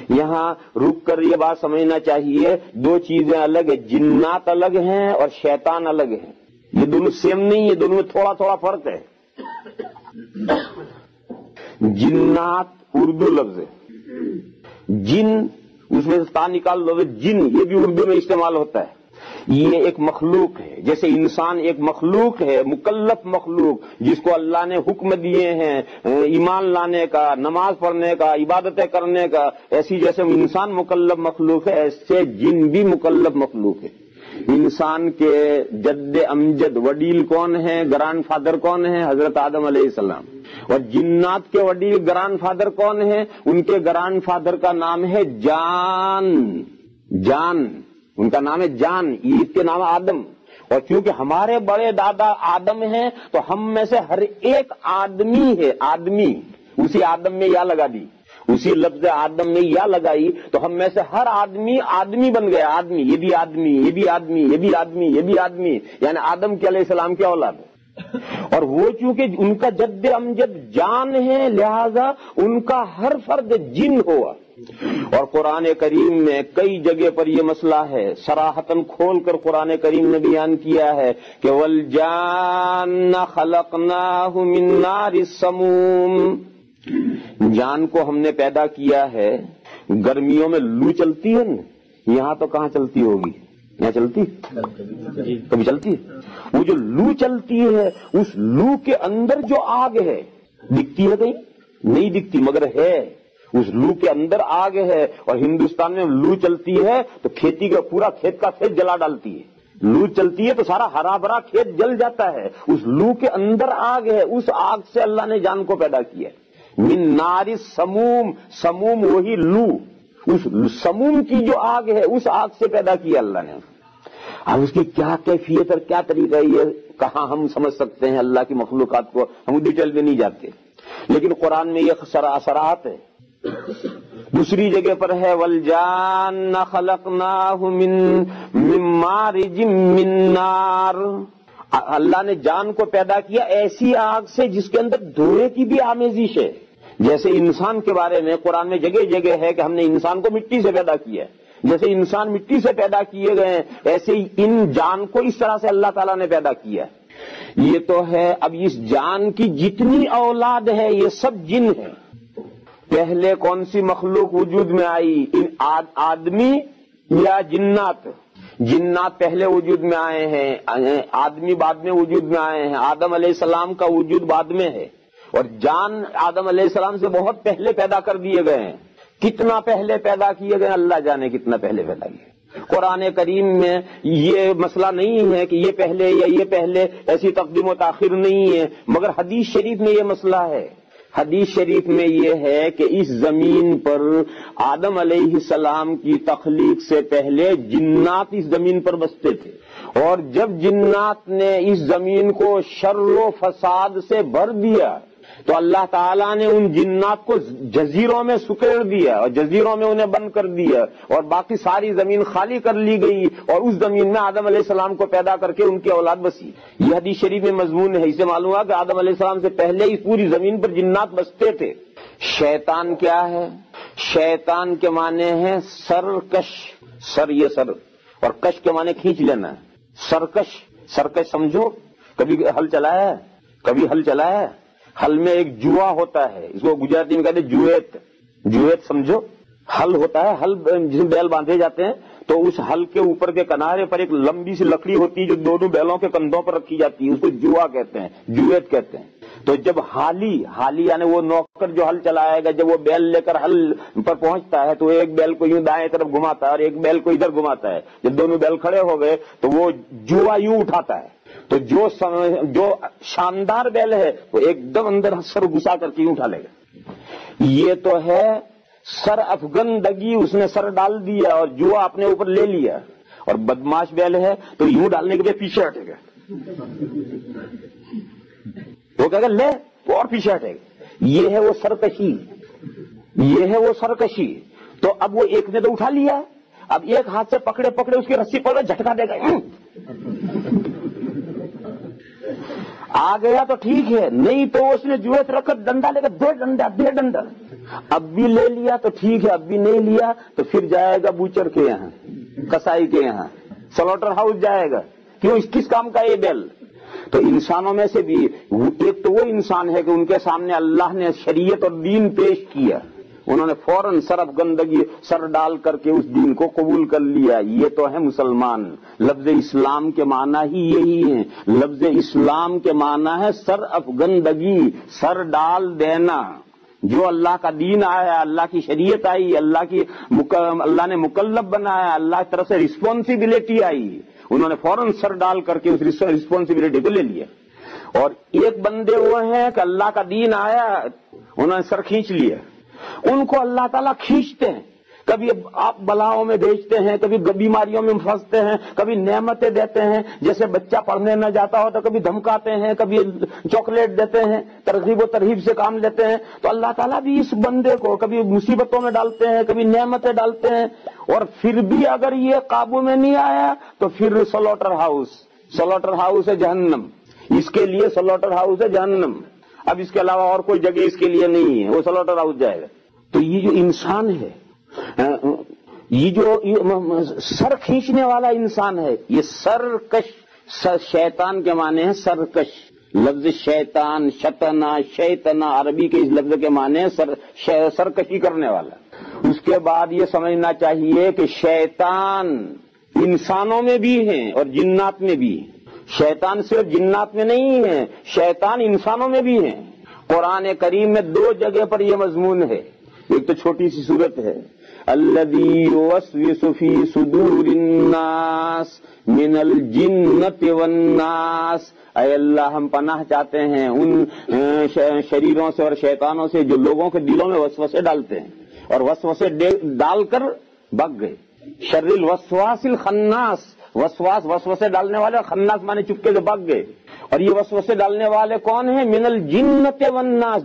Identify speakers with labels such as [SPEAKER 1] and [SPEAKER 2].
[SPEAKER 1] یہاں رک کر یہ بات سمجھنا چاہیے، دو چیزیں الگ ہیں، جنات الگ ہیں اور شیطان الگ ہیں، یہ دونوں سیم نہیں ہے، دونوں میں تھوڑا تھوڑا فرق ہے۔ جنات اردو لفظ ہے، جن اس میں سے تا نکال لو، جن یہ بھی اردو میں استعمال ہوتا ہے، یہ ایک مخلوق ہے، جیسے انسان ایک مخلوق ہے، مکلف مخلوق جس کو اللہ نے حکم دیے ہیں ایمان لانے کا، نماز پڑھنے کا، عبادتیں کرنے کا، ایسی جیسے انسان مکلف مخلوق ہے ایسے جن بھی مکلف مخلوق ہے۔ انسان کے جد امجد وڈیل کون ہے، گرانڈ فادر کون ہے؟ حضرت آدم علیہ السلام۔ اور جنات کے وڈیل گرانڈ فادر کون ہے؟ ان کے گرانڈ فادر کا نام ہے جان، جان ان کا نام ہے جان، عید کے نام آدم۔ اور کیونکہ ہمارے بڑے دادا آدم ہیں تو ہم میں سے ہر ایک آدمی ہے، آدمی، اسی آدم میں یا لگا دی، اسی لفظ آدم میں یا لگائی تو ہم میں سے ہر آدمی آدمی بن گیا، آدمی، یہ بھی آدمی، یہ بھی آدمی، یہ بھی آدمی، یہ بھی آدمی، یعنی آدم کے علیہ السلام کی اولاد ہے۔ اور وہ چونکہ ان کا جد امجد جان ہے لہذا ان کا ہر فرد جن ہوا۔ اور قرآن کریم میں کئی جگہ پر یہ مسئلہ ہے، صراحتاً کھول کر قرآن کریم نے بیان کیا ہے کہ وَالْجَانَّ خَلَقْنَاهُ مِن نَارِ السَّمُومِ، جان کو ہم نے پیدا کیا ہے، گرمیوں میں لو چلتی ہے نا، یہاں تو کہاں چلتی ہوگی، یہاں چلتی کبھی چلتی ہے، وہ جو لو چلتی ہے اس لو کے اندر جو آگ ہے دکھتی ہے کہیں نہیں دکھتی مگر ہے، اس لو کے اندر آگ ہے۔ اور ہندوستان میں لو چلتی ہے تو کھیتی کا پورا کھیت کا کھیت جلا ڈالتی ہے، لو چلتی ہے تو سارا ہرا بھرا کھیت جل جاتا ہے، اس لو کے اندر آگ ہے، اس آگ سے اللہ نے جان کو پیدا کیا ہے۔ من نار سموم، سموم وہی لو، اس سموم کی جو آگ ہے اس آگ سے پیدا کیا اللہ نے۔ اب اس کی کیا کیفیت اور کیا طریقہ ہے یہ کہاں ہم سمجھ سکتے ہیں اللہ کی مخلوقات کو، ہم ڈیٹیل میں نہیں جاتے، لیکن قرآن میں یہ صراحت ہے۔ دوسری جگہ پر ہے وَالْجَانَّ خَلَقْنَاهُ مِن مَّارِجٍ مِّن نَّارٍ، اللہ نے جان کو پیدا کیا ایسی آگ سے جس کے اندر دھوئے کی بھی آمیزش ہے۔ جیسے انسان کے بارے میں قرآن میں جگہ جگہ ہے کہ ہم نے انسان کو مٹی سے پیدا کیا ہے، جیسے انسان مٹی سے پیدا کیے گئے ہیں ایسے ہی ان جان کو اس طرح سے اللہ تعالیٰ نے پیدا کیا ہے۔ یہ تو ہے۔ اب اس جان کی جتنی اولاد ہے یہ سب جن ہے۔ پہلے کون سی مخلوق وجود میں آئی، آدمی یا جنات؟ جنات پہلے وجود میں آئے ہیں، آدمی بعد میں وجود میں آئے ہیں، آدم علیہ السلام کا وجود بعد میں ہے، اور جان آدم علیہ السلام سے بہت پہلے پیدا کر دیے گئے ہیں۔ کتنا پہلے پیدا کیے گئے اللہ جانے کتنا پہلے پیدا کیے۔ قرآن کریم میں یہ مسئلہ نہیں ہے کہ یہ پہلے یا یہ پہلے، ایسی تقدیم و تاخیر نہیں ہے، مگر حدیث شریف میں یہ مسئلہ ہے۔ حدیث شریف میں یہ ہے کہ اس زمین پر آدم علیہ السلام کی تخلیق سے پہلے جنات اس زمین پر بستے تھے، اور جب جنات نے اس زمین کو شر و فساد سے بھر دیا تو اللہ تعالیٰ نے ان جنات کو جزیروں میں سکیڑ دیا اور جزیروں میں انہیں بند کر دیا، اور باقی ساری زمین خالی کر لی گئی، اور اس زمین میں آدم علیہ السلام کو پیدا کر کے ان کی اولاد بسی۔ یہ حدیث شریف میں مضمون ہے، اسے معلوم ہوا کہ آدم علیہ السلام سے پہلے ہی پوری زمین پر جنات بستے تھے۔ شیطان کیا ہے؟ شیطان کے معنی ہے سرکش، سر یہ سر، اور کش کے معنی کھینچ لینا، سرکش۔ سرکش سمجھو، کبھی ہل چلایا ہے؟ کبھی ہل چلایا ہے؟ ہل میں ایک جوا ہوتا ہے، اس کو گجراتی میں کہتے ہیں جویت، جویت سمجھو۔ ہل ہوتا ہے، ہل جس میں بیل باندھے جاتے ہیں تو اس ہل کے اوپر کے کنارے پر ایک لمبی سی لکڑی ہوتی ہے جو دونوں بیلوں کے کندھوں پر رکھی جاتی ہے، اس کو جوا کہتے ہیں، جویت کہتے ہیں۔ تو جب حالی یعنی وہ نوکر جو ہل چلائے گا، جب وہ بیل لے کر ہل پر پہنچتا ہے تو ایک بیل کو یوں دائیں طرف گھماتا ہے اور ایک بیل کو ادھر گھماتا ہے، جب دونوں بیل کھڑے ہو گئے تو وہ جوا یوں اٹھاتا ہے، تو جو شاندار بیل ہے وہ ایک دم اندر سر گھسا کر کے یوں اٹھا لے گا۔ یہ تو ہے سر افغن دگی، اس نے سر ڈال دیا اور جوا اپنے اوپر لے لیا، اور بدماش بیل ہے تو یوں ڈالنے کے لیے پیچھے ہٹے گا، وہ کہے گا لے، وہ اور پیچھے ہٹے گا۔ یہ ہے وہ سرکشی، یہ ہے وہ سرکشی۔ تو اب وہ ایک نے تو اٹھا لیا، اب ایک ہاتھ سے پکڑے پکڑے اس کی رسی پکڑے جھٹکا دے گا، آ گیا تو ٹھیک ہے، نہیں تو اس نے جوت رکھ کر ڈنڈا لے کر دے ڈنڈا، اب بھی لے لیا تو ٹھیک ہے، اب بھی نہیں لیا تو پھر جائے گا بوچر کے یہاں، کسائی کے یہاں، سلوٹر ہاؤس جائے گا. کیوں؟ کس کام کا یہ بیل؟ تو انسانوں میں سے بھی ایک تو وہ انسان ہے کہ ان کے سامنے اللہ نے شریعت اور دین پیش کیا، انہوں نے فوراً سرف گندگی سر ڈال کر کے اس دین کو قبول کر لیا. یہ تو ہے مسلمان. لفظ اسلام کے معنی ہی یہی ہے. لفظ اسلام کے معنی ہے سر افگندگی، سر ڈال دینا. جو اللہ کا دین آیا، اللہ کی شریعت آئی، اللہ نے مکلف بنایا، اللہ کی طرف سے رسپانسبلٹی آئی، انہوں نے فوراً سر ڈال کر کے اس رسپانسبلٹی کو لے لیا. اور ایک بندے وہ ہیں کہ اللہ کا دین آیا، انہوں نے سر کھینچ لیا. ان کو اللہ تعالیٰ کھینچتے ہیں، کبھی آپ بلاؤں میں بھیجتے ہیں، کبھی بیماریوں میں پھنستے ہیں، کبھی نعمتیں دیتے ہیں. جیسے بچہ پڑھنے نہ جاتا ہو تو کبھی دھمکاتے ہیں، کبھی چاکلیٹ دیتے ہیں، ترغیب و ترہیب سے کام لیتے ہیں. تو اللہ تعالیٰ بھی اس بندے کو کبھی مصیبتوں میں ڈالتے ہیں، کبھی نعمتیں ڈالتے ہیں. اور پھر بھی اگر یہ قابو میں نہیں آیا تو پھر سلوٹر ہاؤس ہے جہنم. اس کے لیے سلوٹر ہاؤس ہے جہنم. اب اس کے علاوہ اور کوئی جگہ اس کے لیے نہیں ہے، وہ سلوٹر ہاؤس جائے گا. تو یہ جو انسان ہے، یہ جو سر کھینچنے والا انسان ہے، یہ سرکش، شیطان کے معنی ہے سرکش. لفظ شیطان، شیطنا عربی کے اس لفظ کے معنی ہے سرکشی کرنے والا. اس کے بعد یہ سمجھنا چاہیے کہ شیطان انسانوں میں بھی ہیں اور جنات میں بھی ہیں. شیطان صرف جنات میں نہیں ہے، شیطان انسانوں میں بھی ہیں. قرآن کریم میں 2 جگہ پر یہ مضمون ہے. ایک تو چھوٹی سی صورت ہے، الذی یوسوس فی صدور الناس من الجنۃ والناس. اے اللہ ہم پناہ چاہتے ہیں ان شریروں سے اور شیطانوں سے جو لوگوں کے دلوں میں وسوسے ڈالتے ہیں اور وسوسے ڈال کر بھگ گئے. شر الوسواس الخناس، وسوسے ڈالنے والے، خناس مانے چپکے سے بھگ گئے. اور یہ وسوسے ڈالنے والے کون ہیں؟ من الجنۃ والناس.